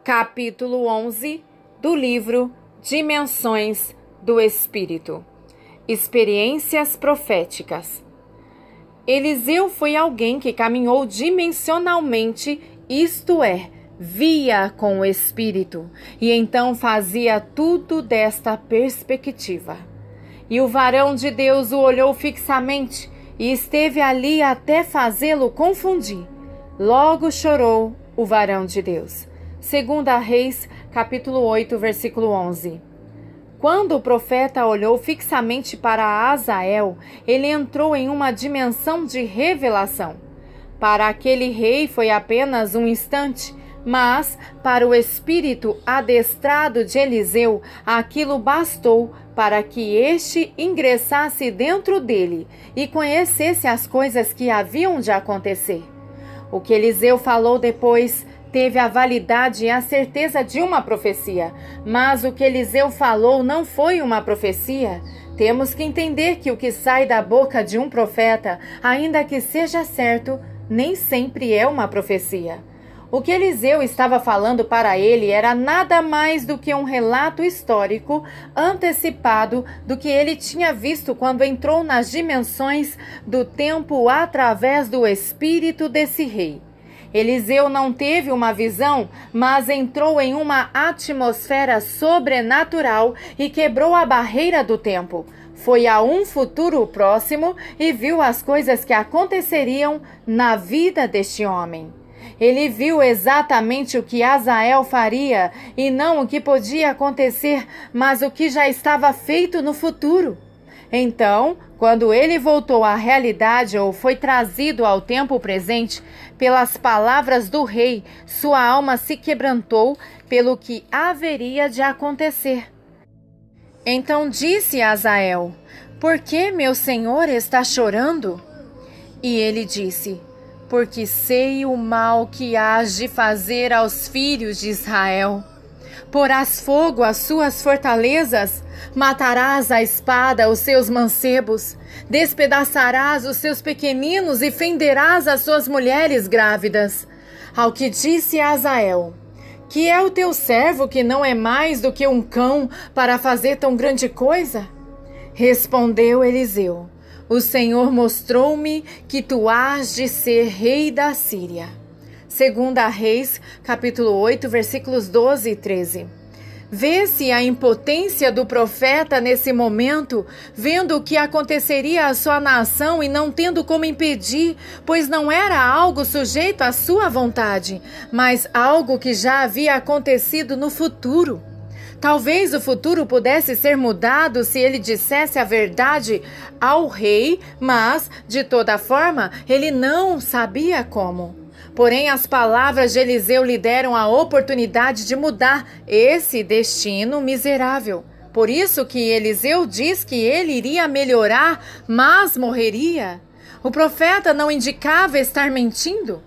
Capítulo 11 do livro Dimensões do Espírito. Experiências proféticas. Eliseu foi alguém que caminhou dimensionalmente, isto é, via com o Espírito, e então fazia tudo desta perspectiva. E o varão de Deus o olhou fixamente e esteve ali até fazê-lo confundir. Logo chorou o varão de Deus. 2 Reis, capítulo 8, versículo 11. Quando o profeta olhou fixamente para Azael, ele entrou em uma dimensão de revelação. Para aquele rei foi apenas um instante, mas para o espírito adestrado de Eliseu, aquilo bastou para que este ingressasse dentro dele e conhecesse as coisas que haviam de acontecer. O que Eliseu falou depois teve a validade e a certeza de uma profecia, mas o que Eliseu falou não foi uma profecia. Temos que entender que o que sai da boca de um profeta, ainda que seja certo, nem sempre é uma profecia. O que Eliseu estava falando para ele era nada mais do que um relato histórico antecipado do que ele tinha visto quando entrou nas dimensões do tempo através do espírito desse rei. Eliseu não teve uma visão, mas entrou em uma atmosfera sobrenatural e quebrou a barreira do tempo. Foi a um futuro próximo e viu as coisas que aconteceriam na vida deste homem. Ele viu exatamente o que Azael faria e não o que podia acontecer, mas o que já estava feito no futuro. Então, quando ele voltou à realidade ou foi trazido ao tempo presente, pelas palavras do rei, sua alma se quebrantou pelo que haveria de acontecer. Então disse Azael: "Por que meu senhor está chorando?" E ele disse: "Porque sei o mal que hás de fazer aos filhos de Israel. Porás fogo às suas fortalezas, matarás à espada os seus mancebos, despedaçarás os seus pequeninos e fenderás as suas mulheres grávidas." Ao que disse Azael: "Que é o teu servo que não é mais do que um cão para fazer tão grande coisa?" Respondeu Eliseu: "O Senhor mostrou-me que tu hás de ser rei da Síria." 2 Reis, capítulo 8, versículos 12 e 13. Vê-se a impotência do profeta nesse momento, vendo o que aconteceria à sua nação e não tendo como impedir, pois não era algo sujeito à sua vontade, mas algo que já havia acontecido no futuro. Talvez o futuro pudesse ser mudado se ele dissesse a verdade ao rei, mas, de toda forma, ele não sabia como. Porém, as palavras de Eliseu lhe deram a oportunidade de mudar esse destino miserável. Por isso que Eliseu diz que ele iria melhorar, mas morreria. O profeta não indicava estar mentindo.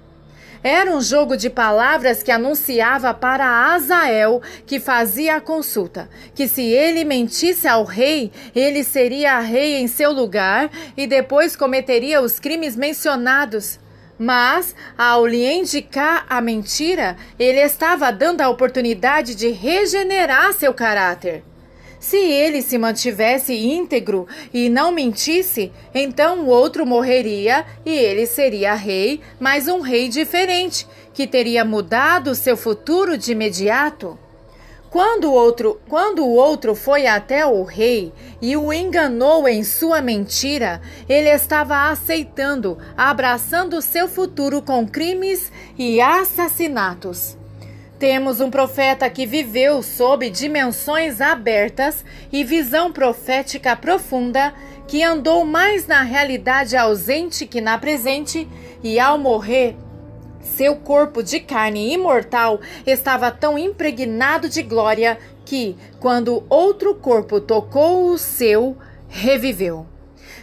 Era um jogo de palavras que anunciava para Azael, que fazia a consulta, que se ele mentisse ao rei, ele seria rei em seu lugar e depois cometeria os crimes mencionados. Mas, ao lhe indicar a mentira, ele estava dando a oportunidade de regenerar seu caráter. Se ele se mantivesse íntegro e não mentisse, então o outro morreria e ele seria rei, mas um rei diferente, que teria mudado seu futuro de imediato. Quando o outro foi até o rei e o enganou em sua mentira, ele estava aceitando, abraçando seu futuro com crimes e assassinatos. Temos um profeta que viveu sob dimensões abertas e visão profética profunda, que andou mais na realidade ausente que na presente, e ao morrer, seu corpo de carne imortal estava tão impregnado de glória que, quando outro corpo tocou o seu, reviveu.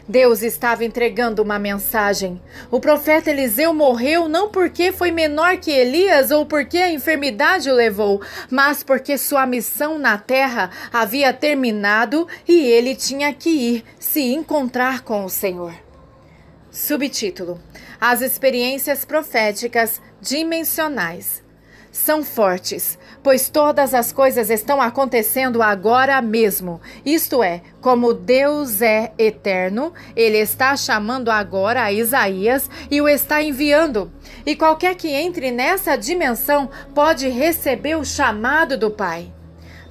Deus estava entregando uma mensagem. O profeta Eliseu morreu não porque foi menor que Elias ou porque a enfermidade o levou, mas porque sua missão na terra havia terminado e ele tinha que ir se encontrar com o Senhor. Subtítulo: As experiências proféticas dimensionais. são fortes, pois todas as coisas estão acontecendo agora mesmo. Isto é, como Deus é eterno, Ele está chamando agora a Isaías e o está enviando. E qualquer que entre nessa dimensão pode receber o chamado do Pai.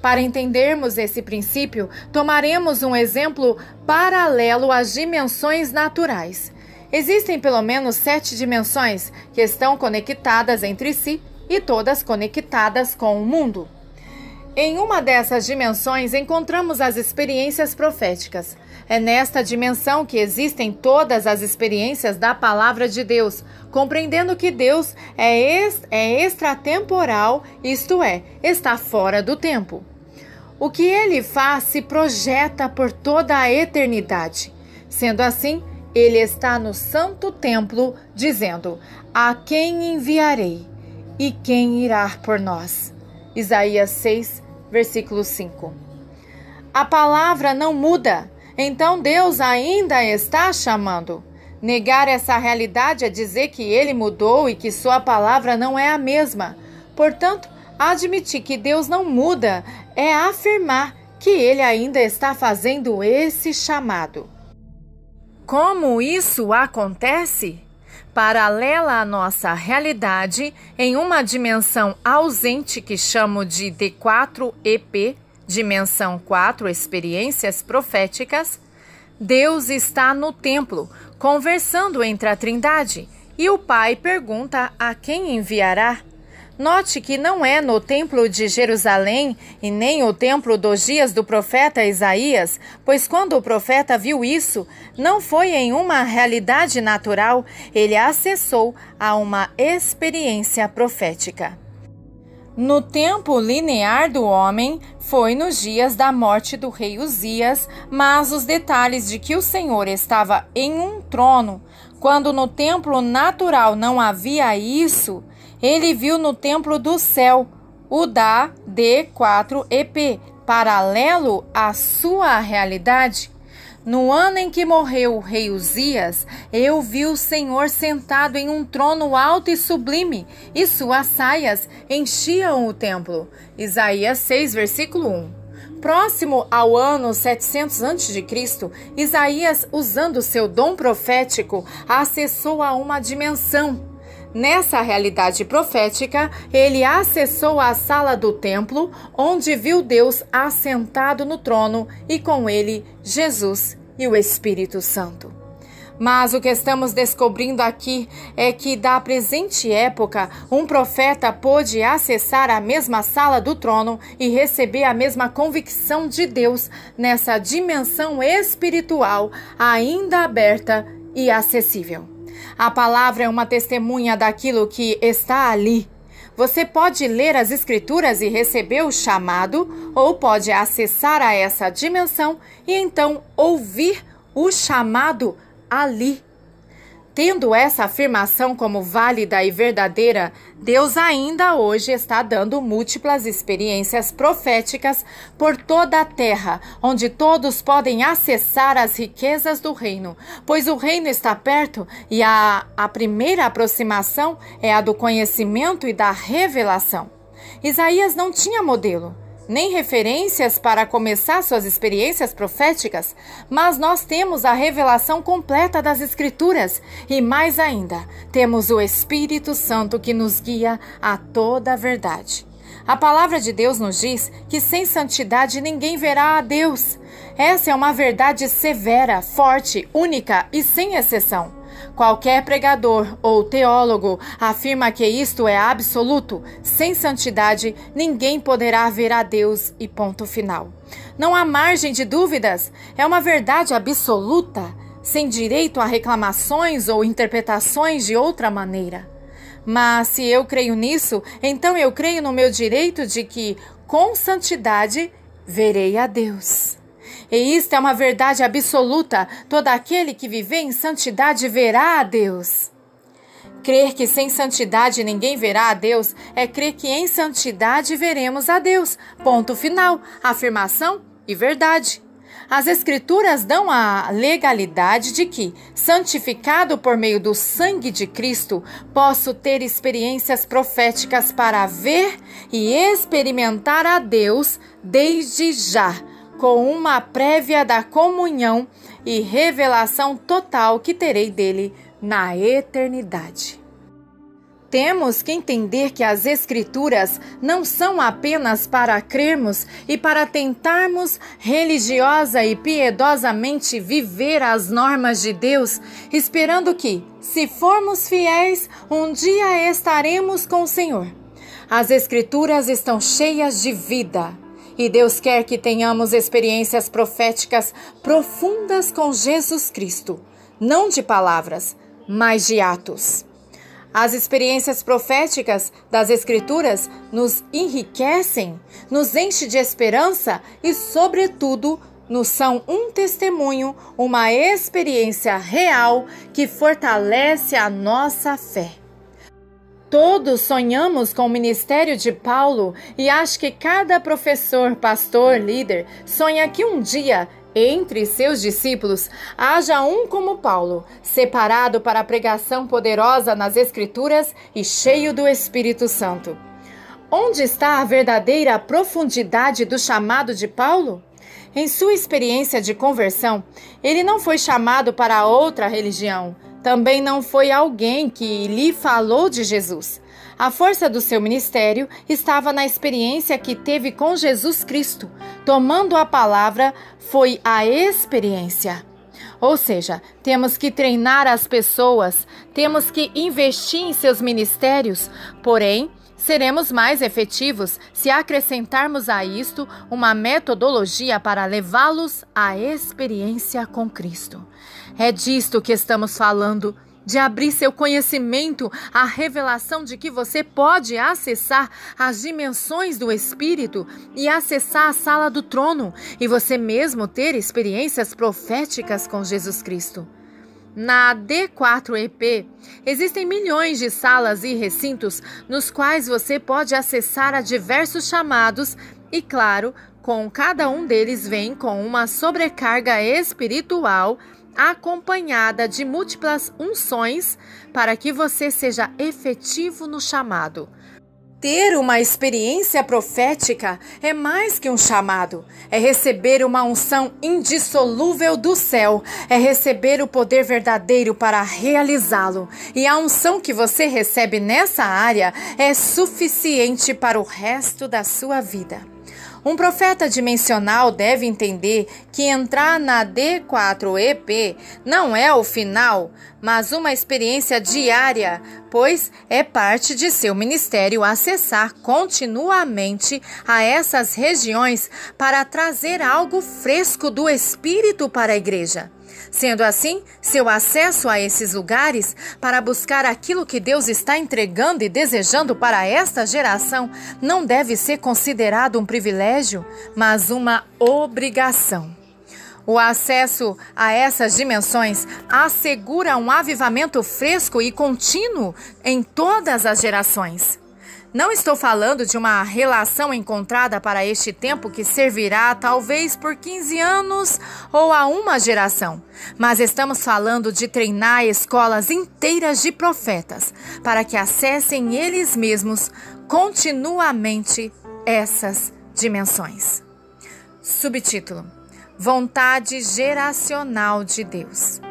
Para entendermos esse princípio, tomaremos um exemplo paralelo às dimensões naturais. Existem pelo menos 7 dimensões que estão conectadas entre si e todas conectadas com o mundo. Em uma dessas dimensões encontramos as experiências proféticas. É nesta dimensão que existem todas as experiências da Palavra de Deus, compreendendo que Deus é extratemporal, isto é, está fora do tempo. O que Ele faz se projeta por toda a eternidade. Sendo assim, Ele está no santo templo, dizendo: a quem enviarei? E quem irá por nós? Isaías 6, versículo 5. A palavra não muda, então Deus ainda está chamando. Negar essa realidade é dizer que Ele mudou e que sua palavra não é a mesma. Portanto, admitir que Deus não muda é afirmar que Ele ainda está fazendo esse chamado. Como isso acontece? Paralela à nossa realidade, em uma dimensão ausente que chamo de D4EP, dimensão 4, experiências proféticas, Deus está no templo, conversando entre a Trindade, e o Pai pergunta a quem enviará. Note que não é no templo de Jerusalém e nem o templo dos dias do profeta Isaías, pois quando o profeta viu isso, não foi em uma realidade natural, ele acessou a uma experiência profética. No tempo linear do homem, foi nos dias da morte do rei Uzias, mas os detalhes de que o Senhor estava em um trono, quando no templo natural não havia isso, ele viu no templo do céu, o da D4EP, paralelo à sua realidade. No ano em que morreu o rei Uzias, eu vi o Senhor sentado em um trono alto e sublime, e suas saias enchiam o templo. Isaías 6, versículo 1. Próximo ao ano 700 a.C., Isaías, usando seu dom profético, acessou a uma dimensão. Nessa realidade profética, ele acessou a sala do templo, onde viu Deus assentado no trono e com ele Jesus e o Espírito Santo. Mas o que estamos descobrindo aqui é que, da presente época, um profeta pôde acessar a mesma sala do trono e receber a mesma convicção de Deus nessa dimensão espiritual ainda aberta e acessível. A palavra é uma testemunha daquilo que está ali. Você pode ler as Escrituras e receber o chamado, ou pode acessar a essa dimensão e então ouvir o chamado ali. Tendo essa afirmação como válida e verdadeira, Deus ainda hoje está dando múltiplas experiências proféticas por toda a terra, onde todos podem acessar as riquezas do reino, pois o reino está perto e a primeira aproximação é a do conhecimento e da revelação. Isaías não tinha modelo, nem referências para começar suas experiências proféticas, mas nós temos a revelação completa das Escrituras e, mais ainda, temos o Espírito Santo que nos guia a toda a verdade. A palavra de Deus nos diz que sem santidade ninguém verá a Deus. Essa é uma verdade severa, forte, única e sem exceção. Qualquer pregador ou teólogo afirma que isto é absoluto. Sem santidade, ninguém poderá ver a Deus e ponto final. Não há margem de dúvidas. É uma verdade absoluta, sem direito a reclamações ou interpretações de outra maneira. Mas se eu creio nisso, então eu creio no meu direito de que, com santidade, verei a Deus. E isto é uma verdade absoluta. Todo aquele que viver em santidade verá a Deus. Crer que sem santidade ninguém verá a Deus é crer que em santidade veremos a Deus. Ponto final. Afirmação e verdade. As Escrituras dão a legalidade de que, santificado por meio do sangue de Cristo, posso ter experiências proféticas para ver e experimentar a Deus desde já, com uma prévia da comunhão e revelação total que terei dele na eternidade. Temos que entender que as Escrituras não são apenas para crermos e para tentarmos religiosa e piedosamente viver as normas de Deus, esperando que, se formos fiéis, um dia estaremos com o Senhor. As Escrituras estão cheias de vida e Deus quer que tenhamos experiências proféticas profundas com Jesus Cristo, não de palavras, mas de atos. As experiências proféticas das Escrituras nos enriquecem, nos enchem de esperança e, sobretudo, nos são um testemunho, uma experiência real que fortalece a nossa fé. Todos sonhamos com o ministério de Paulo e acho que cada professor, pastor, líder sonha que um dia, entre seus discípulos, haja um como Paulo, separado para a pregação poderosa nas Escrituras e cheio do Espírito Santo. Onde está a verdadeira profundidade do chamado de Paulo? Em sua experiência de conversão, ele não foi chamado para outra religião. Também não foi alguém que lhe falou de Jesus. A força do seu ministério estava na experiência que teve com Jesus Cristo. Tomando a palavra, foi a experiência. Ou seja, temos que treinar as pessoas, temos que investir em seus ministérios, porém, seremos mais efetivos se acrescentarmos a isto uma metodologia para levá-los à experiência com Cristo. É disto que estamos falando, de abrir seu conhecimento à revelação de que você pode acessar as dimensões do Espírito e acessar a sala do trono e você mesmo ter experiências proféticas com Jesus Cristo. Na D4EP, existem milhões de salas e recintos nos quais você pode acessar a diversos chamados e, claro, com cada um deles vem com uma sobrecarga espiritual acompanhada de múltiplas unções para que você seja efetivo no chamado. Ter uma experiência profética é mais que um chamado, é receber uma unção indissolúvel do céu, é receber o poder verdadeiro para realizá-lo. E a unção que você recebe nessa área é suficiente para o resto da sua vida. Um profeta dimensional deve entender que entrar na D4EP não é o final, mas uma experiência diária, pois é parte de seu ministério acessar continuamente a essas regiões para trazer algo fresco do Espírito para a igreja. Sendo assim, seu acesso a esses lugares para buscar aquilo que Deus está entregando e desejando para esta geração não deve ser considerado um privilégio, mas uma obrigação. O acesso a essas dimensões assegura um avivamento fresco e contínuo em todas as gerações. Não estou falando de uma relação encontrada para este tempo que servirá talvez por 15 anos ou a uma geração, mas estamos falando de treinar escolas inteiras de profetas para que acessem eles mesmos continuamente essas dimensões. Subtítulo: Vontade geracional de Deus.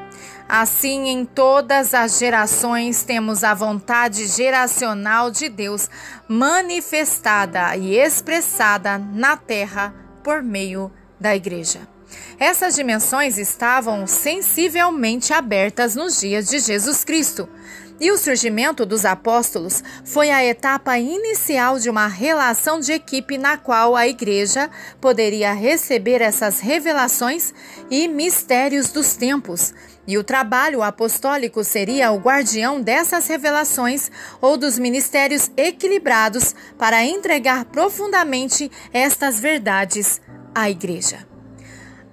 Assim, em todas as gerações, temos a vontade geracional de Deus manifestada e expressada na terra por meio da igreja. Essas dimensões estavam sensivelmente abertas nos dias de Jesus Cristo. E o surgimento dos apóstolos foi a etapa inicial de uma relação de equipe na qual a igreja poderia receber essas revelações e mistérios dos tempos. E o trabalho apostólico seria o guardião dessas revelações ou dos ministérios equilibrados para entregar profundamente estas verdades à igreja.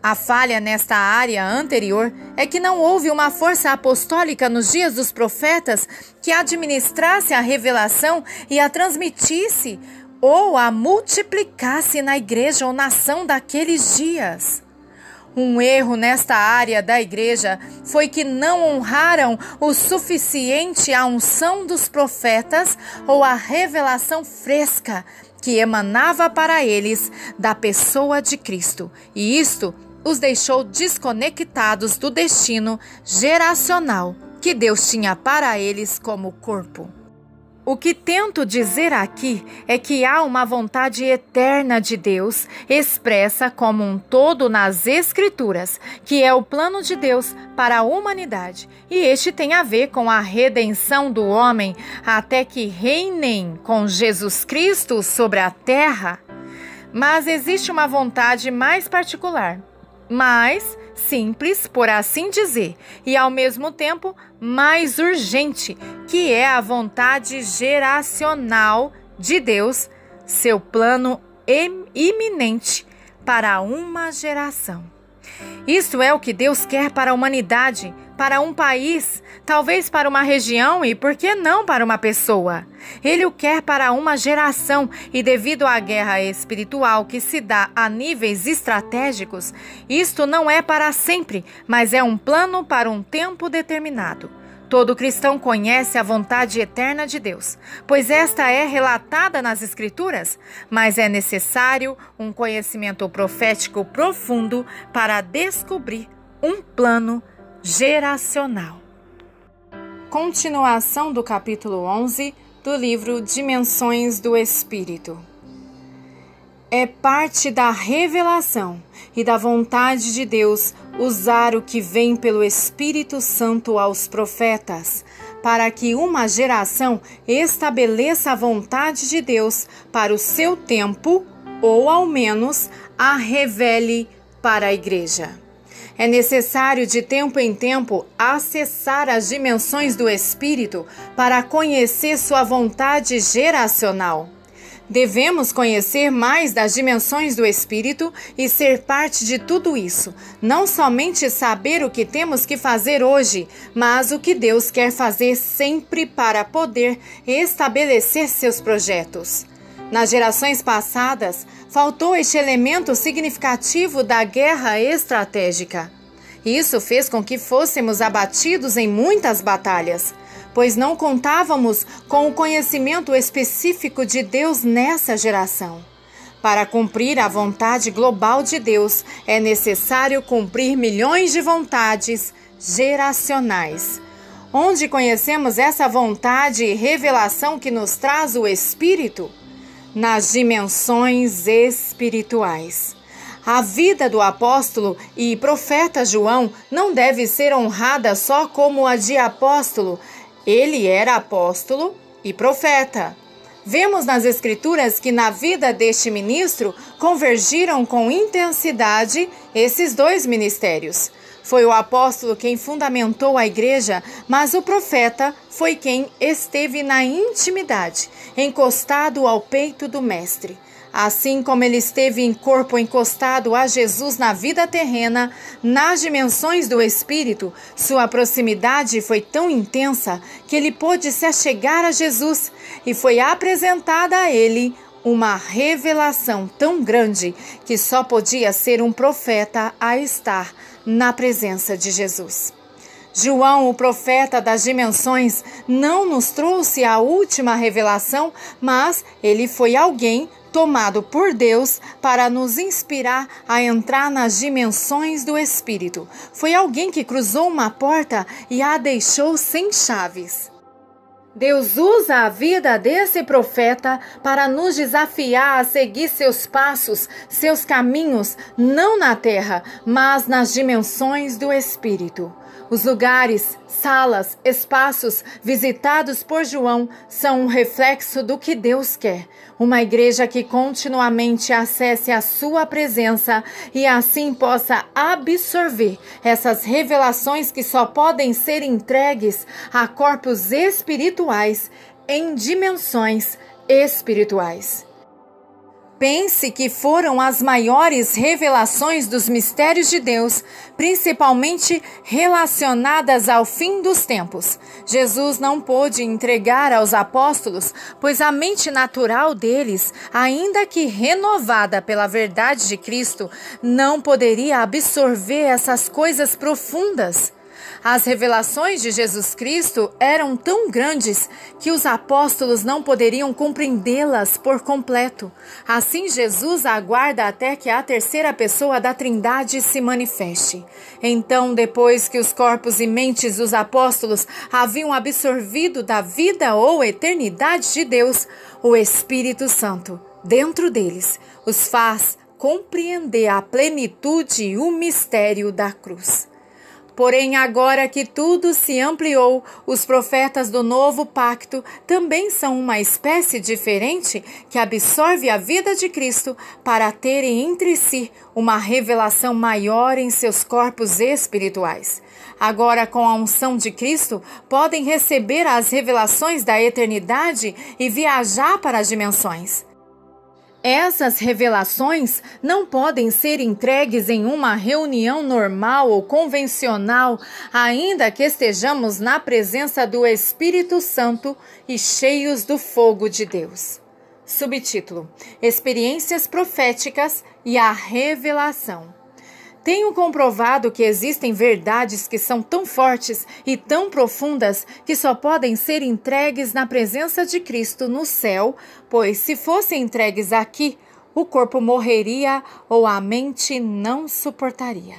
A falha nesta área anterior é que não houve uma força apostólica nos dias dos profetas que administrasse a revelação e a transmitisse ou a multiplicasse na igreja ou nação daqueles dias. Um erro nesta área da igreja foi que não honraram o suficiente a unção dos profetas ou a revelação fresca que emanava para eles da pessoa de Cristo, e isto os deixou desconectados do destino geracional que Deus tinha para eles como corpo. O que tento dizer aqui é que há uma vontade eterna de Deus expressa como um todo nas Escrituras, que é o plano de Deus para a humanidade, e este tem a ver com a redenção do homem até que reinem com Jesus Cristo sobre a terra. Mas existe uma vontade mais particular, mais simples, por assim dizer, e ao mesmo tempo mais urgente, que é a vontade geracional de Deus, seu plano iminente para uma geração. Isto é o que Deus quer para a humanidade, para um país, talvez para uma região e, por que não, para uma pessoa. Ele o quer para uma geração e, devido à guerra espiritual que se dá a níveis estratégicos, isto não é para sempre, mas é um plano para um tempo determinado. Todo cristão conhece a vontade eterna de Deus, pois esta é relatada nas Escrituras, mas é necessário um conhecimento profético profundo para descobrir um plano geracional. Continuação do capítulo 11 do livro Dimensões do Espírito. É parte da revelação e da vontade de Deus usar o que vem pelo Espírito Santo aos profetas, para que uma geração estabeleça a vontade de Deus para o seu tempo, ou ao menos a revele para a igreja. É necessário de tempo em tempo acessar as dimensões do Espírito para conhecer sua vontade geracional. Devemos conhecer mais das dimensões do Espírito e ser parte de tudo isso. Não somente saber o que temos que fazer hoje, mas o que Deus quer fazer sempre para poder estabelecer seus projetos. Nas gerações passadas, faltou este elemento significativo da guerra estratégica. Isso fez com que fôssemos abatidos em muitas batalhas, pois não contávamos com o conhecimento específico de Deus nessa geração. Para cumprir a vontade global de Deus, é necessário cumprir milhões de vontades geracionais. Onde conhecemos essa vontade e revelação que nos traz o Espírito? Nas dimensões espirituais. A vida do apóstolo e profeta João não deve ser honrada só como a de apóstolo. Ele era apóstolo e profeta. Vemos nas Escrituras que na vida deste ministro convergiram com intensidade esses dois ministérios. Foi o apóstolo quem fundamentou a igreja, mas o profeta foi quem esteve na intimidade, encostado ao peito do mestre. Assim como ele esteve em corpo encostado a Jesus na vida terrena, nas dimensões do Espírito, sua proximidade foi tão intensa que ele pôde se achegar a Jesus e foi apresentada a ele uma revelação tão grande que só podia ser um profeta a estar na presença de Jesus. João, o profeta das dimensões, não nos trouxe a última revelação, mas ele foi alguém tomado por Deus para nos inspirar a entrar nas dimensões do Espírito. Foi alguém que cruzou uma porta e a deixou sem chaves. Deus usa a vida desse profeta para nos desafiar a seguir seus passos, seus caminhos, não na terra, mas nas dimensões do Espírito. Os lugares, salas, espaços visitados por João são um reflexo do que Deus quer. Uma igreja que continuamente acesse a sua presença e assim possa absorver essas revelações que só podem ser entregues a corpos espirituais em dimensões espirituais. Pense que foram as maiores revelações dos mistérios de Deus, principalmente relacionadas ao fim dos tempos. Jesus não pôde entregar aos apóstolos, pois a mente natural deles, ainda que renovada pela verdade de Cristo, não poderia absorver essas coisas profundas. As revelações de Jesus Cristo eram tão grandes que os apóstolos não poderiam compreendê-las por completo. Assim, Jesus aguarda até que a terceira pessoa da Trindade se manifeste. Então, depois que os corpos e mentes dos apóstolos haviam absorvido da vida ou eternidade de Deus, o Espírito Santo, dentro deles, os faz compreender a plenitude e o mistério da cruz. Porém, agora que tudo se ampliou, os profetas do novo pacto também são uma espécie diferente que absorve a vida de Cristo para terem entre si uma revelação maior em seus corpos espirituais. Agora, com a unção de Cristo, podem receber as revelações da eternidade e viajar para as dimensões. Essas revelações não podem ser entregues em uma reunião normal ou convencional, ainda que estejamos na presença do Espírito Santo e cheios do fogo de Deus. Subtítulo: Experiências proféticas e a revelação. Tenho comprovado que existem verdades que são tão fortes e tão profundas que só podem ser entregues na presença de Cristo no céu, pois se fossem entregues aqui, o corpo morreria ou a mente não suportaria.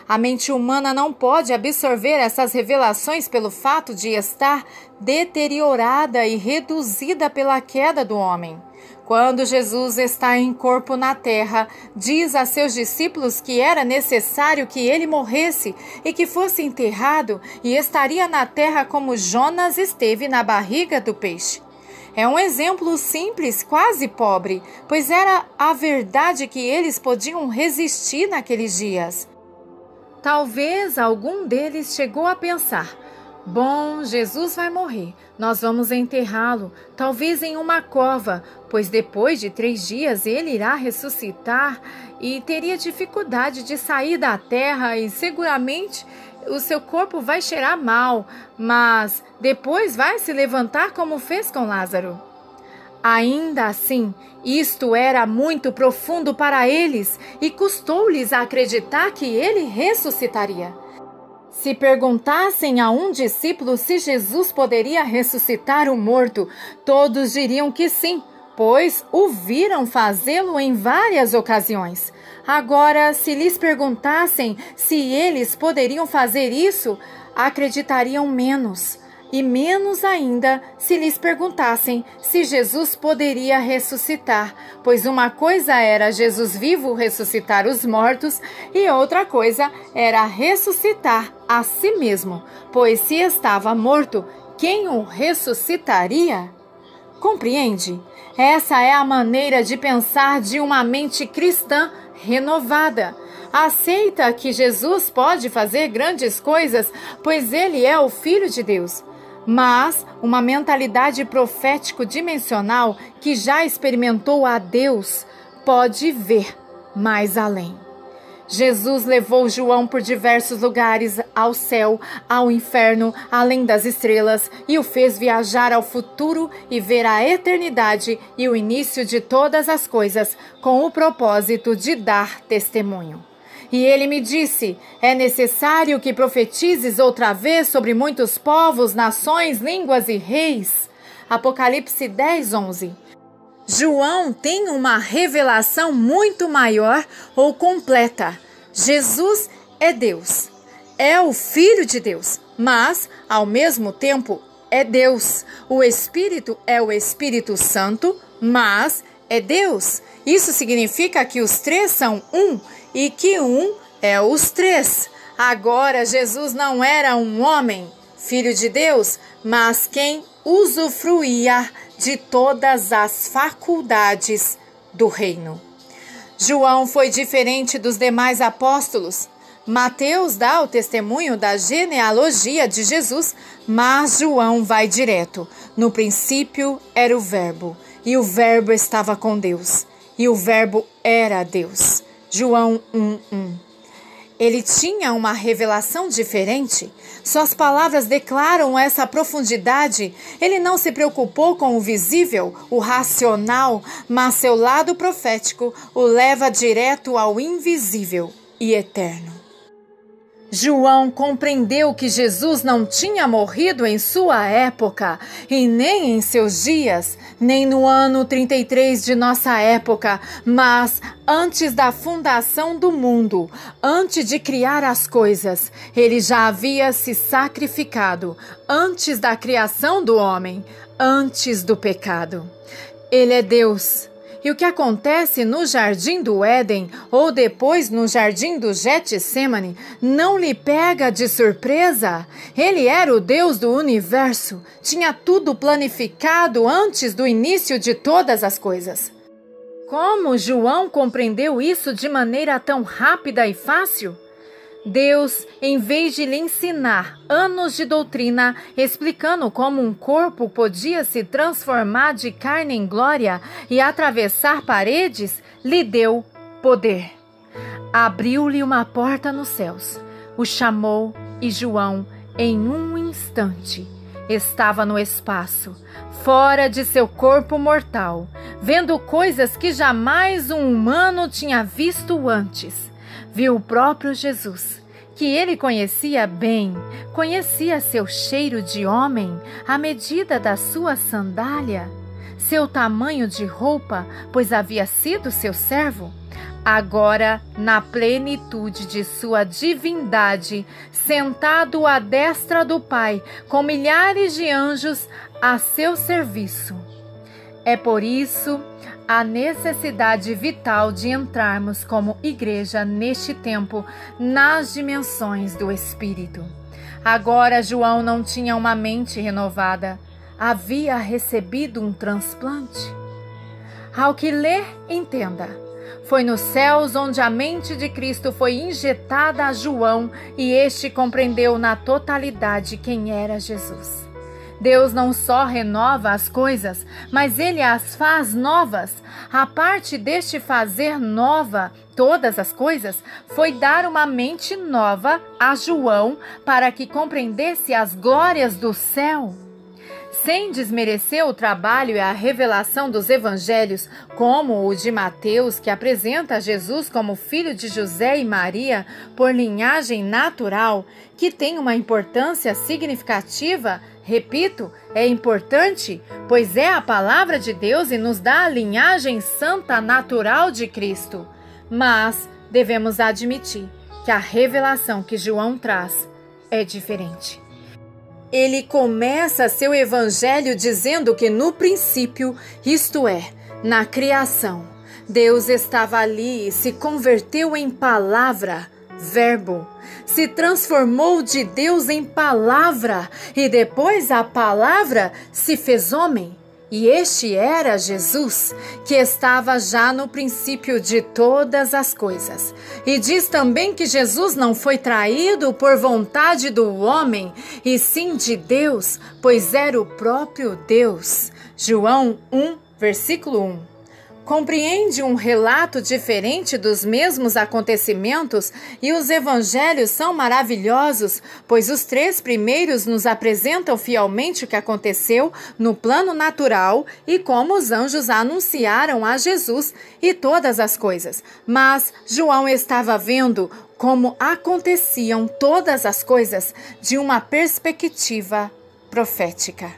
A mente humana não pode absorver essas revelações pelo fato de estar deteriorada e reduzida pela queda do homem. Quando Jesus está em corpo na terra, diz a seus discípulos que era necessário que ele morresse e que fosse enterrado e estaria na terra como Jonas esteve na barriga do peixe. É um exemplo simples, quase pobre, pois era a verdade que eles podiam resistir naqueles dias. Talvez algum deles chegou a pensar: bom, Jesus vai morrer, nós vamos enterrá-lo, talvez em uma cova, pois depois de 3 dias ele irá ressuscitar e teria dificuldade de sair da terra e seguramente o seu corpo vai cheirar mal, mas depois vai se levantar como fez com Lázaro. Ainda assim, isto era muito profundo para eles e custou-lhes acreditar que ele ressuscitaria. Se perguntassem a um discípulo se Jesus poderia ressuscitar o morto, todos diriam que sim, pois o viram fazê-lo em várias ocasiões. Agora, se lhes perguntassem se eles poderiam fazer isso, acreditariam menos. E menos ainda se lhes perguntassem se Jesus poderia ressuscitar, pois uma coisa era Jesus vivo ressuscitar os mortos e outra coisa era ressuscitar a si mesmo, pois se estava morto, quem o ressuscitaria? Compreende? Essa é a maneira de pensar de uma mente cristã renovada. Aceita que Jesus pode fazer grandes coisas, pois ele é o Filho de Deus. Mas uma mentalidade profético-dimensional que já experimentou a Deus pode ver mais além. Jesus levou João por diversos lugares, ao céu, ao inferno, além das estrelas, e o fez viajar ao futuro e ver a eternidade e o início de todas as coisas, com o propósito de dar testemunho. E ele me disse: é necessário que profetizes outra vez sobre muitos povos, nações, línguas e reis. Apocalipse 10:11. João tem uma revelação muito maior ou completa. Jesus é Deus, é o Filho de Deus, mas, ao mesmo tempo, é Deus. O Espírito é o Espírito Santo, mas é Deus. Isso significa que os três são um e que um é os três. Agora, Jesus não era um homem, filho de Deus, mas quem usufruía de todas as faculdades do reino. João foi diferente dos demais apóstolos. Mateus dá o testemunho da genealogia de Jesus, mas João vai direto. No princípio era o Verbo, e o Verbo estava com Deus, e o Verbo era Deus. João 1:1. Ele tinha uma revelação diferente. Suas palavras declaram essa profundidade. Ele não se preocupou com o visível, o racional, mas seu lado profético o leva direto ao invisível e eterno. João compreendeu que Jesus não tinha morrido em sua época e nem em seus dias, nem no ano 33 de nossa época, mas antes da fundação do mundo, antes de criar as coisas, ele já havia se sacrificado, antes da criação do homem, antes do pecado. Ele é Deus. E o que acontece no Jardim do Éden ou depois no Jardim do Getsêmani não lhe pega de surpresa? Ele era o Deus do universo, tinha tudo planificado antes do início de todas as coisas. Como João compreendeu isso de maneira tão rápida e fácil? Deus, em vez de lhe ensinar anos de doutrina, explicando como um corpo podia se transformar de carne em glória e atravessar paredes, lhe deu poder. Abriu-lhe uma porta nos céus, o chamou e João, em um instante, estava no espaço, fora de seu corpo mortal, vendo coisas que jamais um humano tinha visto antes. Viu o próprio Jesus, que ele conhecia bem, conhecia seu cheiro de homem, a medida da sua sandália, seu tamanho de roupa, pois havia sido seu servo. Agora, na plenitude de sua divindade, sentado à destra do Pai, com milhares de anjos a seu serviço. É por isso a necessidade vital de entrarmos como igreja neste tempo nas dimensões do Espírito. Agora João não tinha uma mente renovada, havia recebido um transplante. Ao que lê, entenda. Foi nos céus onde a mente de Cristo foi injetada a João e este compreendeu na totalidade quem era Jesus. Deus não só renova as coisas, mas Ele as faz novas. A parte deste fazer nova todas as coisas foi dar uma mente nova a João para que compreendesse as glórias do céu. Sem desmerecer o trabalho e a revelação dos evangelhos, como o de Mateus, que apresenta Jesus como filho de José e Maria por linhagem natural, que tem uma importância significativa, repito, é importante, pois é a palavra de Deus e nos dá a linhagem santa natural de Cristo. Mas devemos admitir que a revelação que João traz é diferente. Ele começa seu evangelho dizendo que no princípio, isto é, na criação, Deus estava ali e se converteu em palavra, verbo, se transformou de Deus em palavra e depois a palavra se fez homem. E este era Jesus, que estava já no princípio de todas as coisas. E diz também que Jesus não foi traído por vontade do homem, e sim de Deus, pois era o próprio Deus. João 1, versículo 1. Compreende um relato diferente dos mesmos acontecimentos e os evangelhos são maravilhosos, pois os 3 primeiros nos apresentam fielmente o que aconteceu no plano natural e como os anjos anunciaram a Jesus e todas as coisas. Mas João estava vendo como aconteciam todas as coisas de uma perspectiva profética.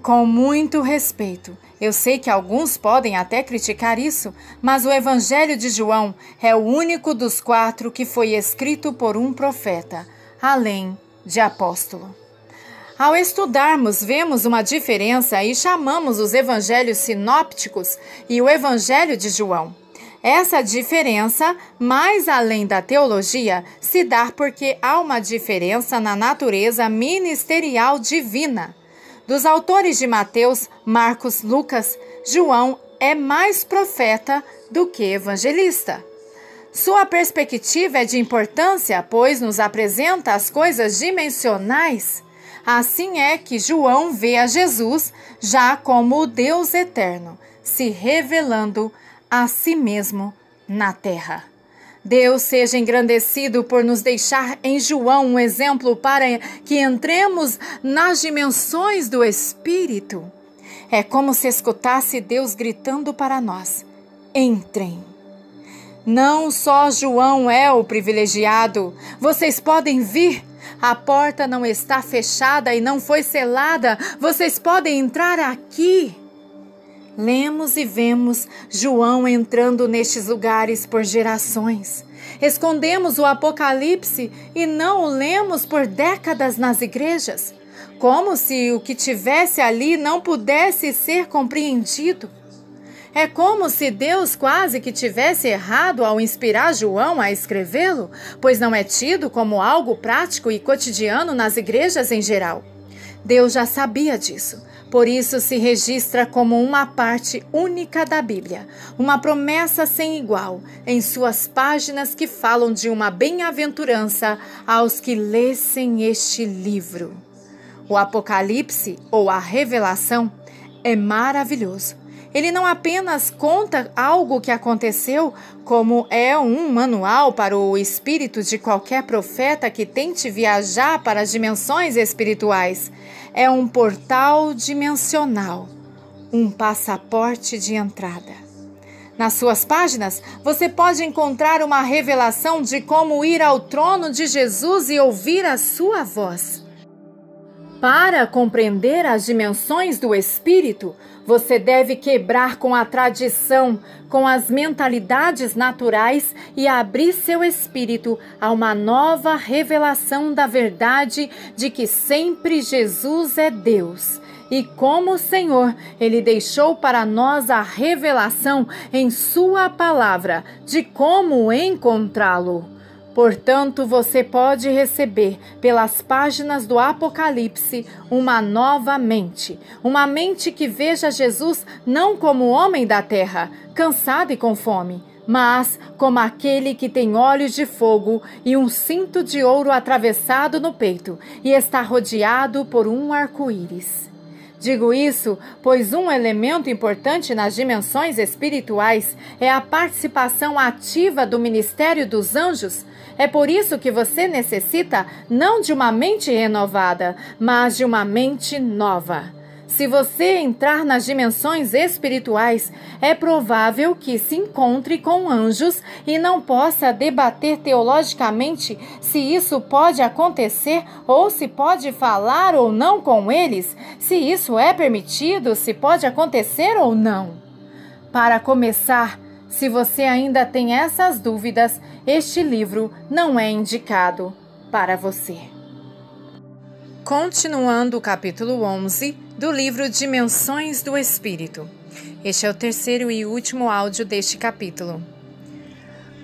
Com muito respeito, eu sei que alguns podem até criticar isso, mas o Evangelho de João é o único dos 4 que foi escrito por um profeta, além de apóstolo. Ao estudarmos, vemos uma diferença e chamamos os evangelhos sinópticos e o Evangelho de João. Essa diferença, mais além da teologia, se dá porque há uma diferença na natureza ministerial divina. Dos autores de Mateus, Marcos, Lucas, João é mais profeta do que evangelista. Sua perspectiva é de importância, pois nos apresenta as coisas dimensionais. Assim é que João vê a Jesus já como o Deus eterno, se revelando a si mesmo na terra. Deus seja engrandecido por nos deixar em João um exemplo para que entremos nas dimensões do Espírito. É como se escutasse Deus gritando para nós: entrem. Não só João é o privilegiado. Vocês podem vir. A porta não está fechada e não foi selada. Vocês podem entrar aqui. Lemos e vemos João entrando nestes lugares por gerações. Escondemos o Apocalipse e não o lemos por décadas nas igrejas, como se o que tivesse ali não pudesse ser compreendido. É como se Deus quase que tivesse errado ao inspirar João a escrevê-lo, pois não é tido como algo prático e cotidiano nas igrejas em geral. Deus já sabia disso, por isso se registra como uma parte única da Bíblia, uma promessa sem igual, em suas páginas que falam de uma bem-aventurança aos que lessem este livro. O Apocalipse, ou a Revelação, é maravilhoso. Ele não apenas conta algo que aconteceu, como é um manual para o espírito de qualquer profeta que tente viajar para as dimensões espirituais. É um portal dimensional, um passaporte de entrada. Nas suas páginas, você pode encontrar uma revelação de como ir ao trono de Jesus e ouvir a sua voz. Para compreender as dimensões do Espírito, você deve quebrar com a tradição, com as mentalidades naturais e abrir seu espírito a uma nova revelação da verdade de que sempre Jesus é Deus. E como Senhor, Ele deixou para nós a revelação em Sua palavra de como encontrá-lo. Portanto, você pode receber pelas páginas do Apocalipse uma nova mente. Uma mente que veja Jesus não como homem da terra, cansado e com fome, mas como aquele que tem olhos de fogo e um cinto de ouro atravessado no peito e está rodeado por um arco-íris. Digo isso, pois um elemento importante nas dimensões espirituais é a participação ativa do ministério dos anjos. É por isso que você necessita não de uma mente renovada, mas de uma mente nova. Se você entrar nas dimensões espirituais, é provável que se encontre com anjos e não possa debater teologicamente se isso pode acontecer ou se pode falar ou não com eles, se isso é permitido, se pode acontecer ou não. Para começar, se você ainda tem essas dúvidas, este livro não é indicado para você. Continuando o capítulo 11 do livro Dimensões do Espírito. Este é o terceiro e último áudio deste capítulo.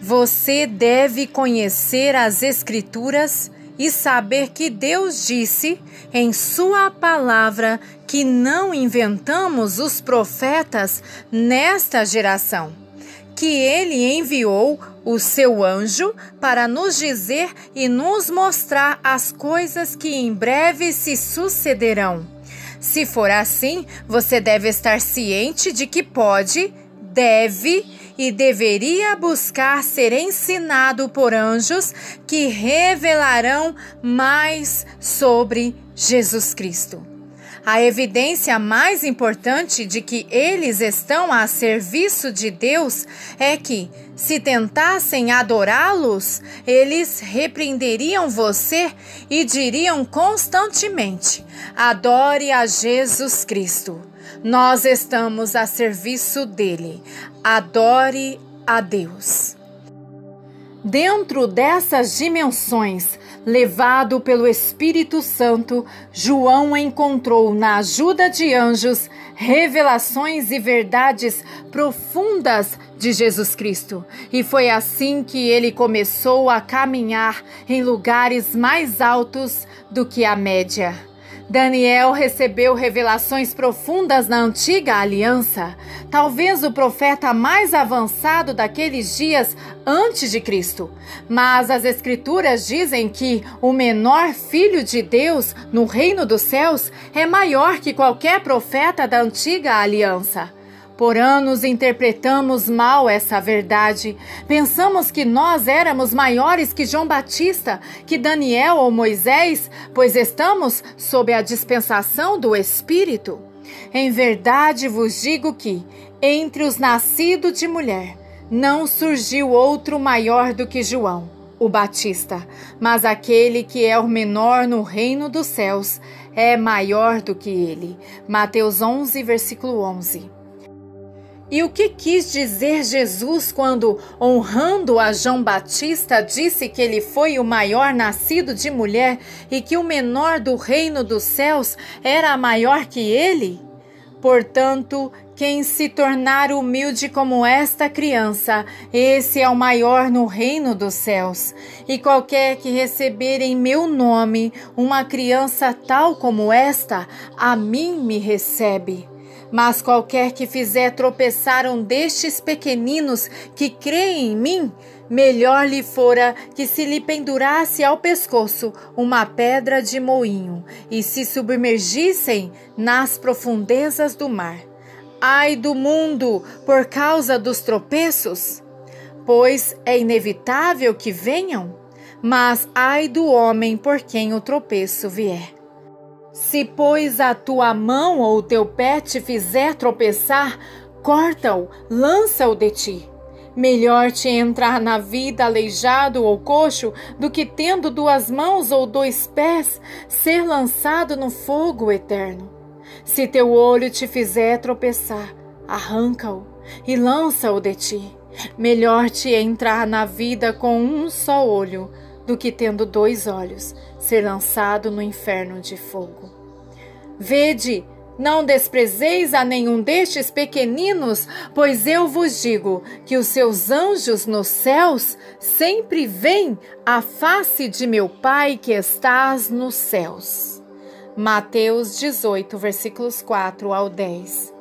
Você deve conhecer as Escrituras e saber que Deus disse em Sua palavra que não inventamos os profetas nesta geração, que Ele enviou o seu anjo para nos dizer e nos mostrar as coisas que em breve se sucederão. Se for assim, você deve estar ciente de que pode, deve e deveria buscar ser ensinado por anjos que revelarão mais sobre Jesus Cristo. A evidência mais importante de que eles estão a serviço de Deus é que, se tentassem adorá-los, eles repreenderiam você e diriam constantemente: adore a Jesus Cristo. Nós estamos a serviço dele. Adore a Deus. Dentro dessas dimensões, levado pelo Espírito Santo, João encontrou na ajuda de anjos revelações e verdades profundas de Jesus Cristo. E foi assim que ele começou a caminhar em lugares mais altos do que a média. Daniel recebeu revelações profundas na antiga aliança, talvez o profeta mais avançado daqueles dias antes de Cristo. Mas as Escrituras dizem que o menor filho de Deus no reino dos céus é maior que qualquer profeta da antiga aliança. Por anos interpretamos mal essa verdade. Pensamos que nós éramos maiores que João Batista, que Daniel ou Moisés, pois estamos sob a dispensação do Espírito. Em verdade vos digo que, entre os nascidos de mulher, não surgiu outro maior do que João, o Batista, mas aquele que é o menor no reino dos céus é maior do que ele. Mateus 11, versículo 11. E o que quis dizer Jesus quando, honrando a João Batista, disse que ele foi o maior nascido de mulher e que o menor do reino dos céus era maior que ele? Portanto, quem se tornar humilde como esta criança, esse é o maior no reino dos céus. E qualquer que receber em meu nome uma criança tal como esta, a mim me recebe. Mas qualquer que fizer tropeçar um destes pequeninos que creem em mim, melhor lhe fora que se lhe pendurasse ao pescoço uma pedra de moinho e se submergissem nas profundezas do mar. Ai do mundo por causa dos tropeços, pois é inevitável que venham, mas ai do homem por quem o tropeço vier. Se, pois, a tua mão ou o teu pé te fizer tropeçar, corta-o, lança-o de ti. Melhor te entrar na vida aleijado ou coxo do que, tendo 2 mãos ou 2 pés, ser lançado no fogo eterno. Se teu olho te fizer tropeçar, arranca-o e lança-o de ti. Melhor te entrar na vida com um só olho do que, tendo 2 olhos, ser lançado no inferno de fogo. Vede, não desprezeis a nenhum destes pequeninos, pois eu vos digo que os seus anjos nos céus sempre veem a face de meu Pai que estás nos céus. Mateus 18, versículos 4 ao 10.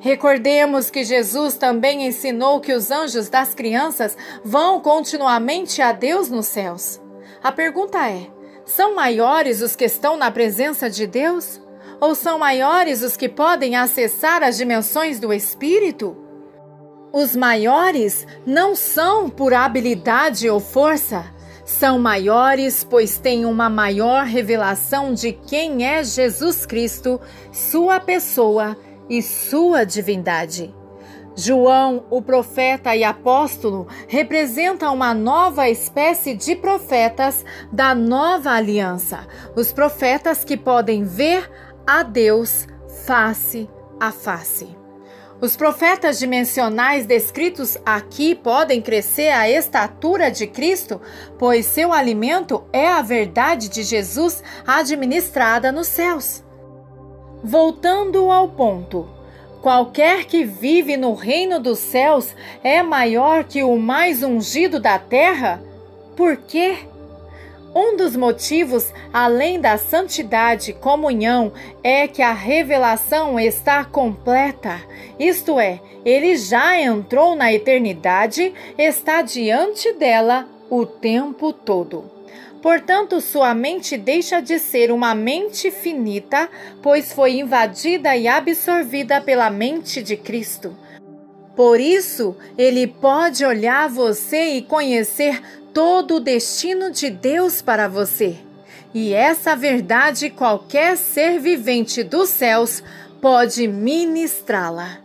Recordemos que Jesus também ensinou que os anjos das crianças vão continuamente a Deus nos céus. A pergunta é: são maiores os que estão na presença de Deus? Ou são maiores os que podem acessar as dimensões do Espírito? Os maiores não são por habilidade ou força. São maiores, pois têm uma maior revelação de quem é Jesus Cristo, sua pessoa e sua divindade. João, o profeta e apóstolo, representa uma nova espécie de profetas da nova aliança. Os profetas que podem ver a Deus face a face. Os profetas dimensionais descritos aqui podem crescer à estatura de Cristo, pois seu alimento é a verdade de Jesus administrada nos céus. Voltando ao ponto, qualquer que vive no reino dos céus é maior que o mais ungido da terra? Por quê? Um dos motivos, além da santidade e comunhão, é que a revelação está completa. Isto é, ele já entrou na eternidade, está diante dela o tempo todo. Portanto, sua mente deixa de ser uma mente finita, pois foi invadida e absorvida pela mente de Cristo. Por isso, ele pode olhar você e conhecer todo o destino de Deus para você. E essa verdade qualquer ser vivente dos céus pode ministrá-la.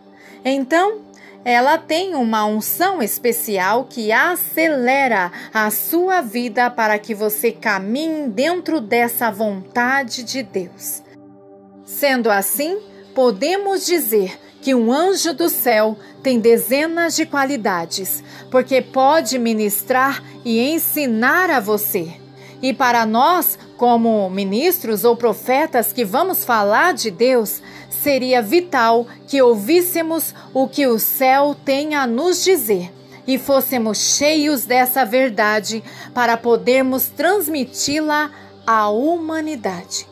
Então, ela tem uma unção especial que acelera a sua vida para que você caminhe dentro dessa vontade de Deus. Sendo assim, podemos dizer que um anjo do céu tem dezenas de qualidades, porque pode ministrar e ensinar a você. E para nós, como ministros ou profetas que vamos falar de Deus, seria vital que ouvíssemos o que o céu tem a nos dizer e fôssemos cheios dessa verdade para podermos transmiti-la à humanidade.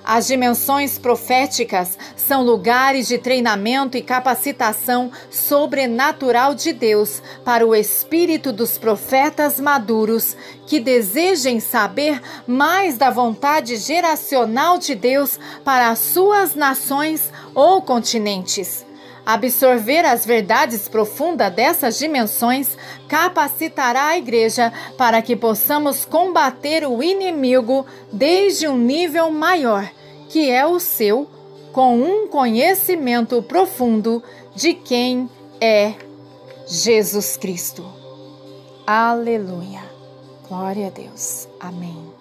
As dimensões proféticas são lugares de treinamento e capacitação sobrenatural de Deus para o espírito dos profetas maduros que desejem saber mais da vontade geracional de Deus para as suas nações ou continentes. Absorver as verdades profundas dessas dimensões capacitará a Igreja para que possamos combater o inimigo desde um nível maior, que é o seu, com um conhecimento profundo de quem é Jesus Cristo. Aleluia. Glória a Deus. Amém.